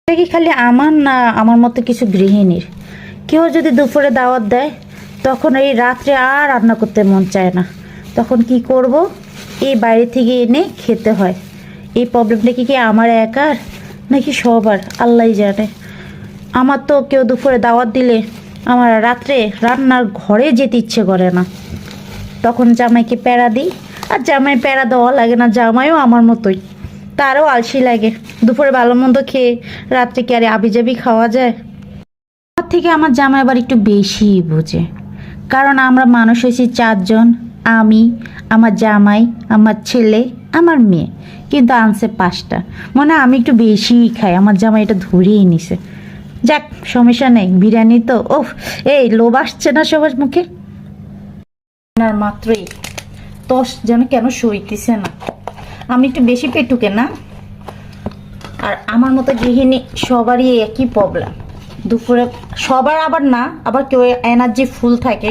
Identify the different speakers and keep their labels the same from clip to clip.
Speaker 1: এটা কি খালি আমার, না আমার মতো কিছু গৃহিণীর? কেউ যদি দুপুরে দাওয়াত দেয় তখন এই রাত্রে আর রান্না করতে মন চায় না, তখন কি করব, এই বাইরে থেকে এনে খেতে হয়। এই প্রবলেমটা কি আমার একার নাকি সবার, আল্লাহই জানে। আমার তো কেউ দুপুরে দাওয়াত দিলে আমার রাত্রে রান্নার ঘরে যেতে ইচ্ছে করে না। তখন জামাইকে প্যারা দিই, আর জামাই প্যারা দেওয়া লাগে না, জামাইও আমার মতোই, তারও আলসি লাগে। দুপুরে ভালো মন্দ খেয়ে রাত্রে কি আরে আবিজাবি খাওয়া যায়? আমার থেকে আমার জামাই আবার একটু বেশিই বোঝে, কারণ আমরা মানুষ হয়েছি চারজন, আমি, আমার জামাই, আমার ছেলে, আমার মেয়ে, কিন্তু আনছে 5টা। মনে হয় আমি একটু বেশিই খাই, আমার জামাই এটা ধরেই নিছে। যাক, সমস্যা নেই, বিরিয়ানি তো ওফ, এই লোভ আসছে না সবার মুখে? আর মাত্রই তস যেন কেন সইতেছে না, আমি একটু বেশি পেটুকে না? আর আমার মতো গৃহিণী সবারই একই প্রবলেম। দুপুরে সবার আবার না, আবার কেউ এনার্জি ফুল থাকে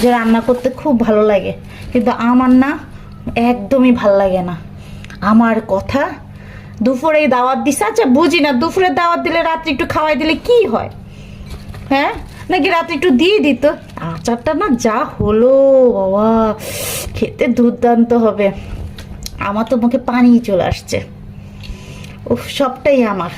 Speaker 1: যে রান্না করতে খুব ভালো লাগে, কিন্তু আমার না, একদমই ভাল লাগে না। আমার কথা, দুপুরেই দাওয়াত দিছে, আচ্ছা বুঝি না, দুপুরে দাওয়াত দিলে রাত্রে একটু খাওয়াই দিলে কি হয়? হ্যাঁ, নাকি রাত্রে একটু দিয়ে দিত? আচারটা না যা হলো বাবা, খেতে দুর্দান্ত হবে। আমার তো মুখে পানি চলে আসছে। উফ, সবটাই আমার।